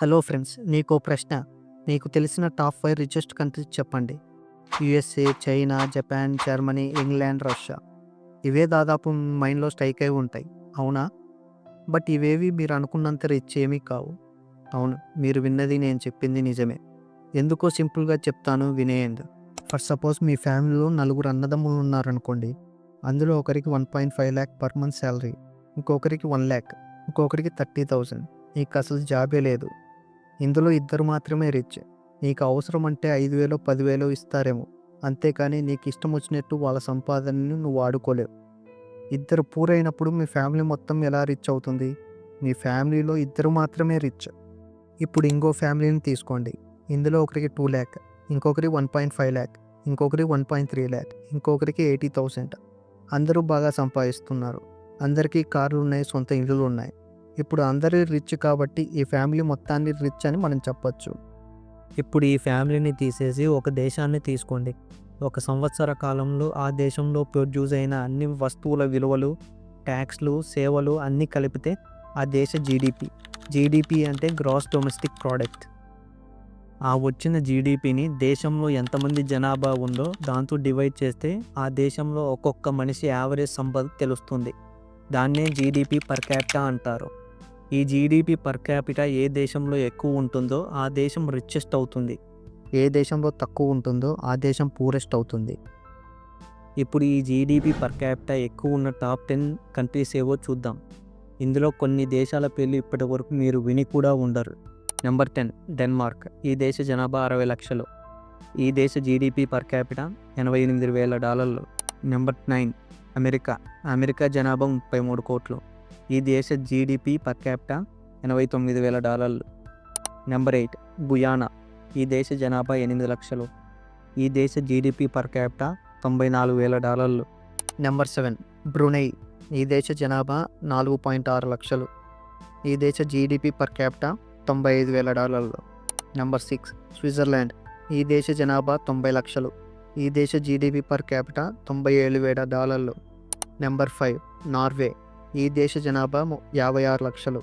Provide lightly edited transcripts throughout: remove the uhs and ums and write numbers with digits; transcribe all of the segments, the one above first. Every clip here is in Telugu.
హలో ఫ్రెండ్స్, నీకో ప్రశ్న. నీకు తెలిసిన టాప్ 5 రిచెస్ట్ కంట్రీస్ చెప్పండి. USA, China, Japan, Germany, England, Russia. ఇవే దాదాపు మీ మైండ్‌లో స్ట్రైక్ అయి ఉంటాయి. అవునా? బట్ ఇవేవి మీరు అనుకున్నంత రిచ్ ఏమీ కావు. అవును, మీరు విన్నది నేను చెప్పింది నిజమే. ఎందుకో సింపుల్‌గా చెప్తాను వినేయండి. ఫర్ సపోజ్ మీ ఫ్యామిలీలో నలుగురు అన్నదమ్ములు ఉన్నారనుకోండి. అందులో ఒకరికి 1.5 లాక్ పర్ మంత్ సాలరీ, ఇంకొకరికి 1 లాక్, ఇంకొకరికి 30,000. నీకు అసలు జాబే లేదు. ఇందులో ఇద్దరు మాత్రమే రిచ్. నీకు అవసరం అంటే 5,000 10,000 ఇస్తారేమో. అంతేకాని నీకు ఇష్టం వచ్చినట్టు వాళ్ళ సంపాదనని నువ్వు వాడుకోలేవు. ఇద్దరు పూరైనప్పుడు మీ ఫ్యామిలీ మొత్తం ఎలా రిచ్ అవుతుంది? మీ ఫ్యామిలీలో ఇద్దరు మాత్రమే రిచ్. ఇప్పుడు ఇంకో ఫ్యామిలీని తీసుకోండి. ఇందులో ఒకరికి 2 లాక్, ఇంకొకరికి 1.5 లాక్, ఇంకొకరికి 1.3 లాక్, ఇంకొకరికి 80,000. అందరూ బాగా సంపాదిస్తున్నారు. అందరికీ కార్లు ఉన్నాయి, సొంత ఇల్లులు ఉన్నాయి. ఇప్పుడు అందరూ రిచ్ కాబట్టి ఈ ఫ్యామిలీ మొత్తాన్ని రిచ్ అని మనం చెప్పొచ్చు. ఇప్పుడు ఈ ఫ్యామిలీని తీసేసి ఒక దేశాన్ని తీసుకోండి. ఒక సంవత్సర కాలంలో ఆ దేశంలో ప్రొడ్యూస్ అయిన అన్ని వస్తువుల విలువలు, ట్యాక్స్లు, సేవలు అన్నీ కలిపితే ఆ దేశ జీడిపి. జీడిపి అంటే గ్రాస్ డొమెస్టిక్ ప్రోడక్ట్. ఆ వచ్చిన జీడిపిని దేశంలో ఎంతమంది జనాభా ఉందో దాంతో డివైడ్ చేస్తే ఆ దేశంలో ఒక్కొక్క మనిషి యావరేజ్ సంపద తెలుస్తుంది. దాన్నే జీడిపి పర్ క్యాపిటా అంటారు. ఈ జీడిపి పర్ క్యాపిటా ఏ దేశంలో ఎక్కువ ఉంటుందో ఆ దేశం రిచెస్ట్ అవుతుంది. ఏ దేశంలో తక్కువ ఉంటుందో ఆ దేశం పూరెస్ట్ అవుతుంది. ఇప్పుడు ఈ జీడిపి పర్ క్యాపిటా ఎక్కువ ఉన్న టాప్ 10 కంట్రీస్ ఏవో చూద్దాం. ఇందులో కొన్ని దేశాల పేర్లు ఇప్పటి వరకు మీరు విని కూడా ఉండరు. Number 10 Denmark. ఈ దేశ జనాభా 60 లక్షలు. ఈ దేశ GDP per capita $88,000. Number 9 America. America జనాభా 33 కోట్లు. ఈ దేశ GDP per capita $89,000. Number 8 Guyana. ఈ దేశ జనాభా 8 లక్షలు. ఈ దేశ GDP per capita $94,000. Number 7 Brunei. ఈ దేశ జనాభా 4.6 లక్షలు. ఈ దేశ GDP per capita $95,000. Number 6 Switzerland. ఈ దేశ జనాభా 90 లక్షలు. ఈ దేశ GDP per capita $97,000. Number 5 Norway. ఈ దేశ జనాభా 56 లక్షలు.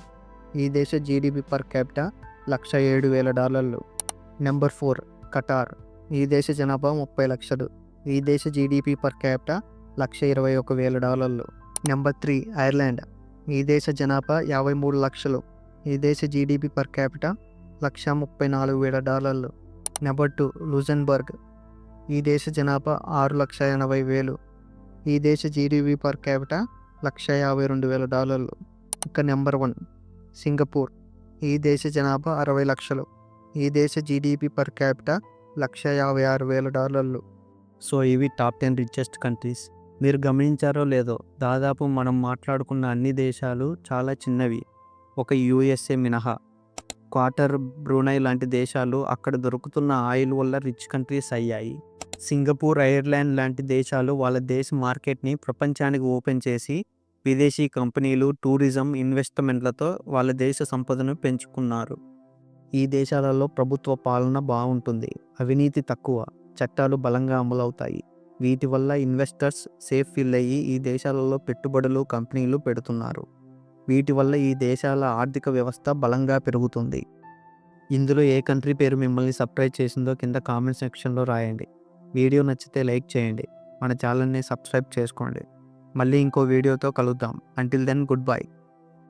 ఈ దేశ జీడిపి పర్ క్యాపిటా $107,000. నెంబర్ 4 ఖటార్. ఈ దేశ జనాభా 30 లక్షలు. ఈ దేశ GDP per capita $121,000. Number 3 Ireland. ఈ దేశ జనాభా 53 లక్షలు. ఈ దేశ జీడిపి పర్ క్యాపిటా $134,000. నెంబర్ 2 లూజెంబర్గ్. ఈ దేశ జనాభా 6,80,000. ఈ దేశ జీడిపి పర్ క్యాపిటా $152,000. ఇక నెంబర్ 1 సింగపూర్. ఈ దేశ జనాభా 60 లక్షలు. ఈ దేశ జీడిపి పర్ క్యాపిటా $156,000. సో ఇవి టాప్ 10 రిచెస్ట్ కంట్రీస్. మీరు గమనించారో లేదో, దాదాపు మనం మాట్లాడుకున్న అన్ని దేశాలు చాలా చిన్నవి, ఒక యూఎస్ఏ మినహా. క్వార్టర్, బ్రూనై లాంటి దేశాలు అక్కడ దొరుకుతున్న ఆయిల్ వల్ల రిచ్ కంట్రీస్ అయ్యాయి. సింగపూర్, ఐర్లాండ్ లాంటి దేశాలు వాళ్ళ దేశ మార్కెట్ని ప్రపంచానికి ఓపెన్ చేసి విదేశీ కంపెనీలు, టూరిజం, ఇన్వెస్ట్మెంట్లతో వాళ్ళ దేశ సంపదను పెంచుకున్నారు. ఈ దేశాలలో ప్రభుత్వ పాలన బాగుంటుంది, అవినీతి తక్కువ, చట్టాలు బలంగా అమలవుతాయి. వీటి వల్ల ఇన్వెస్టర్స్ సేఫ్ ఫీల్ అయ్యి ఈ దేశాలలో పెట్టుబడులు, కంపెనీలు పెడుతున్నారు. వీటి వల్ల ఈ దేశాల ఆర్థిక వ్యవస్థ బలంగా పెరుగుతుంది. ఇందులో ఏ కంట్రీ పేరు మిమ్మల్ని సర్ప్రైజ్ చేసిందో కింద కామెంట్ సెక్షన్లో రాయండి. వీడియో నచ్చితే లైక్ చేయండి. మన ఛానల్ని సబ్స్క్రైబ్ చేసుకోండి. మళ్ళీ ఇంకో వీడియోతో కలుద్దాం. Until then good bye.